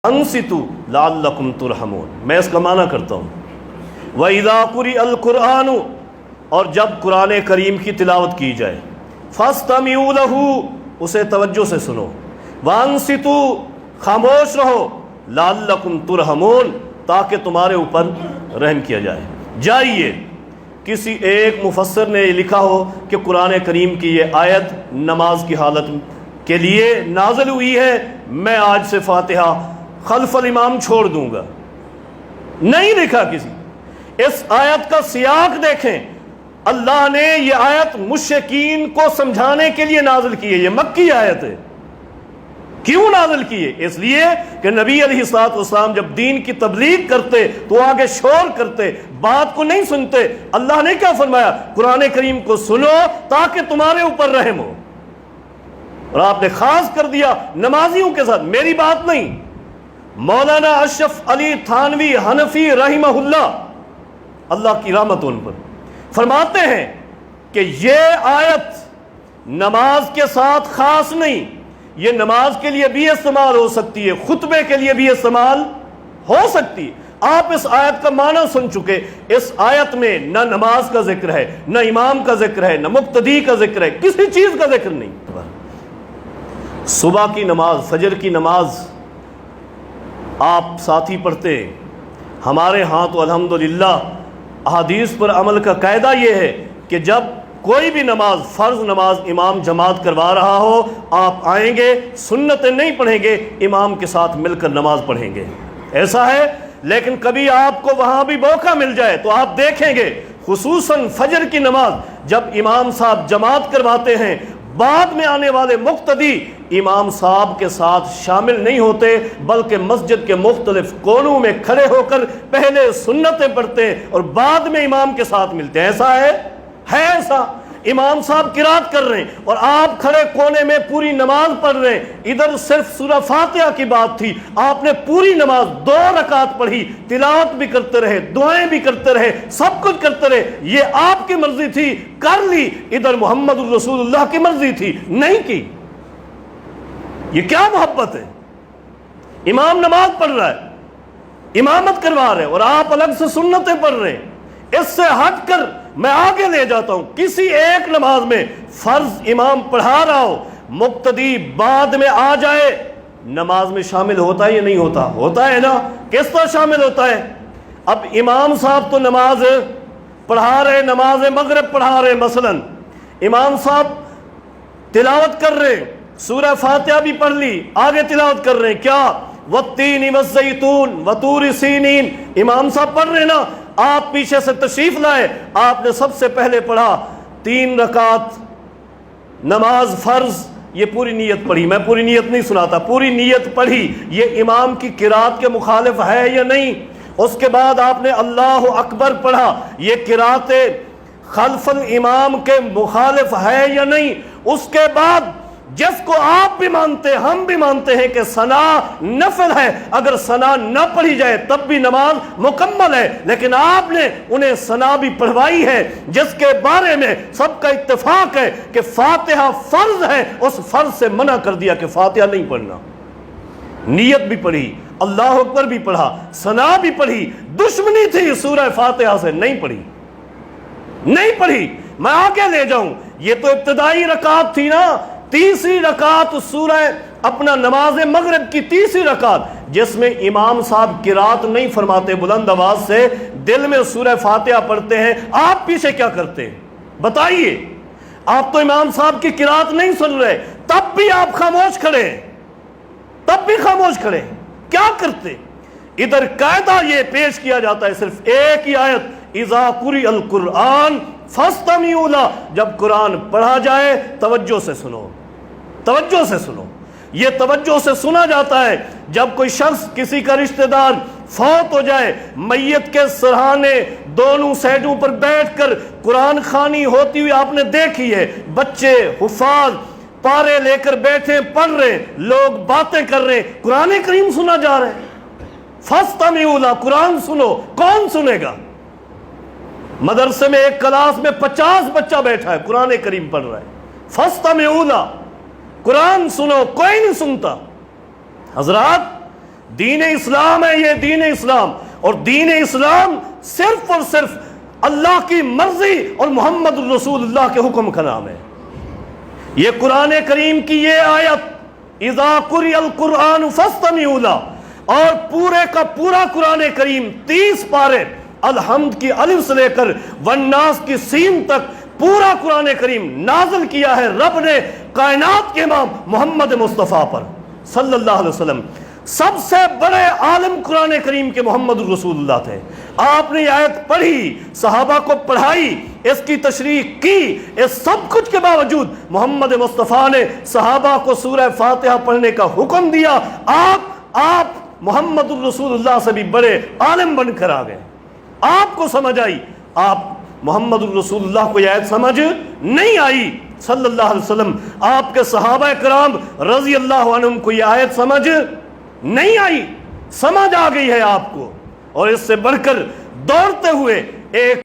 انصتوا لعلکم ترحمون۔ میں اس کا معنی کرتا ہوں، وَإِذَا قُرِئَ الْقُرْآنُ، اور جب قرآن کریم کی تلاوت کی جائے، فَاسْتَمِعُوا لَهُ، اسے توجہ سے سنو، وَأَنصِتُوا، خاموش رہو، لعلکم ترحمون، تاکہ تمہارے اوپر رحم کیا جائے۔ جائیے کسی ایک مفسر نے یہ لکھا ہو کہ قرآن کریم کی یہ آیت نماز کی حالت کے لیے نازل ہوئی ہے، میں آج سے فاتحہ خلف الامام چھوڑ دوں گا، نہیں لکھا کسی۔ اس آیت کا سیاق دیکھیں، اللہ نے یہ آیت مشرکین کو سمجھانے کے لیے نازل کی ہے، یہ مکی آیت ہے۔ کیوں نازل کی ہے؟ اس لیے کہ نبی علیہ الصلوۃ والسلام جب دین کی تبلیغ کرتے تو آگے شور کرتے، بات کو نہیں سنتے۔ اللہ نے کیا فرمایا؟ قرآن کریم کو سنو تاکہ تمہارے اوپر رحم ہو، اور آپ نے خاص کر دیا نمازیوں کے ساتھ۔ میری بات نہیں، مولانا اشرف علی تھانوی حنفی رحمہ اللہ کی رحمت ان پر، فرماتے ہیں کہ یہ آیت نماز کے ساتھ خاص نہیں، یہ نماز کے لیے بھی استعمال ہو سکتی ہے، خطبے کے لیے بھی استعمال ہو سکتی ہے۔ آپ اس آیت کا معنی سن چکے، اس آیت میں نہ نماز کا ذکر ہے، نہ امام کا ذکر ہے، نہ مقتدی کا ذکر ہے، کسی چیز کا ذکر نہیں۔ صبح کی نماز، فجر کی نماز آپ ساتھی پڑھتے ہیں، ہمارے ہاں تو الحمدللہ احادیث پر عمل کا قاعدہ یہ ہے کہ جب کوئی بھی نماز، فرض نماز امام جماعت کروا رہا ہو، آپ آئیں گے، سنتیں نہیں پڑھیں گے، امام کے ساتھ مل کر نماز پڑھیں گے، ایسا ہے۔ لیکن کبھی آپ کو وہاں بھی موقع مل جائے تو آپ دیکھیں گے، خصوصاً فجر کی نماز جب امام صاحب جماعت کرواتے ہیں، بعد میں آنے والے مقتدی امام صاحب کے ساتھ شامل نہیں ہوتے، بلکہ مسجد کے مختلف کونوں میں کھڑے ہو کر پہلے سنتیں پڑھتے ہیں اور بعد میں امام کے ساتھ ملتے ہیں۔ ایسا ہے ایسا۔ امام صاحب قرات کر رہے ہیں اور آپ کھڑے کونے میں پوری نماز پڑھ رہے ہیں، ادھر صرف سورہ فاتحہ کی بات تھی، آپ نے پوری نماز 2 رکعت پڑھی، تلاوت بھی کرتے رہے، دعائیں بھی کرتے رہے، سب کچھ کرتے رہے، یہ آپ کی مرضی تھی، کر لی۔ ادھر محمد الرسول اللہ کی مرضی تھی، نہیں کی۔ یہ کیا محبت ہے؟ امام نماز پڑھ رہا ہے، امامت کروا رہے ہیں، اور آپ الگ سے سنتیں پڑھ رہے ہیں۔ اس سے ہٹ کر میں آگے لے جاتا ہوں، کسی ایک نماز میں فرض امام پڑھا رہا ہو، مقتدی بعد میں آ جائے، نماز میں شامل ہوتا ہے یا نہیں ہوتا؟ ہوتا ہے نا۔ کس طرح شامل ہوتا ہے؟ اب امام صاحب تو نماز پڑھا رہے، نماز مغرب پڑھا رہے، مثلا امام صاحب تلاوت کر رہے، سورہ فاتحہ بھی پڑھ لی، آگے تلاوت کر رہے ہیں، کیا؟ وَالتِّينِ وَالزَّيْتُونِ وَطُورِ سِينِينَ، امام صاحب پڑھ رہے نا، آپ پیچھے سے تشریف لائے، آپ نے سب سے پہلے پڑھا 3 رکعت نماز فرض، یہ پوری نیت پڑھی، میں پوری نیت نہیں سناتا، پوری نیت پڑھی، یہ امام کی قرات کے مخالف ہے یا نہیں؟ اس کے بعد آپ نے اللہ اکبر پڑھا، یہ قرات خلف الامام کے مخالف ہے یا نہیں؟ اس کے بعد جس کو آپ بھی مانتے، ہم بھی مانتے ہیں کہ ثنا نفل ہے، اگر ثنا نہ پڑھی جائے تب بھی نماز مکمل ہے، لیکن آپ نے انہیں ثنا بھی پڑھوائی ہے، جس کے بارے میں سب کا اتفاق ہے کہ فاتحہ فرض ہے، اس فرض سے منع کر دیا کہ فاتحہ نہیں پڑھنا۔ نیت بھی پڑھی، اللہ اکبر بھی پڑھا، ثنا بھی پڑھی، دشمنی تھی سورہ فاتحہ سے، نہیں پڑھی، نہیں پڑھی۔ میں آگے لے جاؤں، یہ تو ابتدائی رکعت تھی نا، تیسری رکعت سورہ اپنا نماز مغرب کی تیسری رکعت، جس میں امام صاحب قرات نہیں فرماتے بلند آواز سے، دل میں سورہ فاتحہ پڑھتے ہیں، آپ پیچھے کیا کرتے ہیں بتائیے؟ آپ تو امام صاحب کی قرات نہیں سن رہے، تب بھی آپ خاموش کھڑے ہیں، تب بھی خاموش کھڑے ہیں، کیا کرتے؟ ادھر قاعدہ یہ پیش کیا جاتا ہے، صرف ایک ہی آیت، اذا قرئ القرآن فاستمعوا لہ، جب قرآن پڑھا جائے توجہ سے سنو، توجہ سے سنو۔ یہ توجہ سے سنا جاتا ہے جب کوئی شخص، کسی کا رشتہ دار فوت ہو جائے، میت کے سرہانے دونوں سائڈوں پر بیٹھ کر قرآن خوانی ہوتی ہوئی آپ نے دیکھی ہے، بچے حفاظ پارے لے کر بیٹھے پڑھ رہے، لوگ باتیں کر رہے، قرآن کریم سنا جا رہا ہے۔ فاستمعوا لہ، قرآن سنو، کون سنے گا؟ مدرسے میں ایک کلاس میں 50 بچہ بیٹھا ہے، قرآن کریم پڑھ رہا ہے، فاستمعوا لہ، قرآن سنو، کوئی نہیں سنتا۔ حضرات دین اسلام ہے یہ دین اسلام، اور دین اسلام صرف اور صرف اللہ کی مرضی اور محمد الرسول اللہ کے حکم کا نام ہے۔ یہ قرآن کریم کی یہ آیت اذا قرئ القرآن فاستمعوا لہ، اور پورے کا پورا قرآن کریم 30 پارے، الحمد کی الف سے لے کر والناس کی سین تک پورا قرآن کریم نازل کیا ہے رب نے کائنات کے امام محمد مصطفیٰ پر صلی اللہ علیہ وسلم۔ سب سے بڑے عالم قرآن کریم کے محمد الرسول اللہ تھے۔ آپ نے یہ آیت پڑھی، صحابہ کو پڑھائی، اس کی تشریح کی، اس سب کچھ کے باوجود محمد مصطفیٰ نے صحابہ کو سورہ فاتحہ پڑھنے کا حکم دیا۔ آپ محمد الرسول اللہ سے بھی بڑے عالم بن کر آ گئے، آپ کو سمجھ آئی، آپ محمد الرسول اللہ کو یہ آیت سمجھ نہیں آئی صلی اللہ علیہ وسلم، آپ کے صحابہ کرام رضی اللہ عنہم کو یہ آیت سمجھ نہیں آئی، سمجھ آ گئی ہے آپ کو، اور اس سے بڑھ کر دوڑتے ہوئے ایک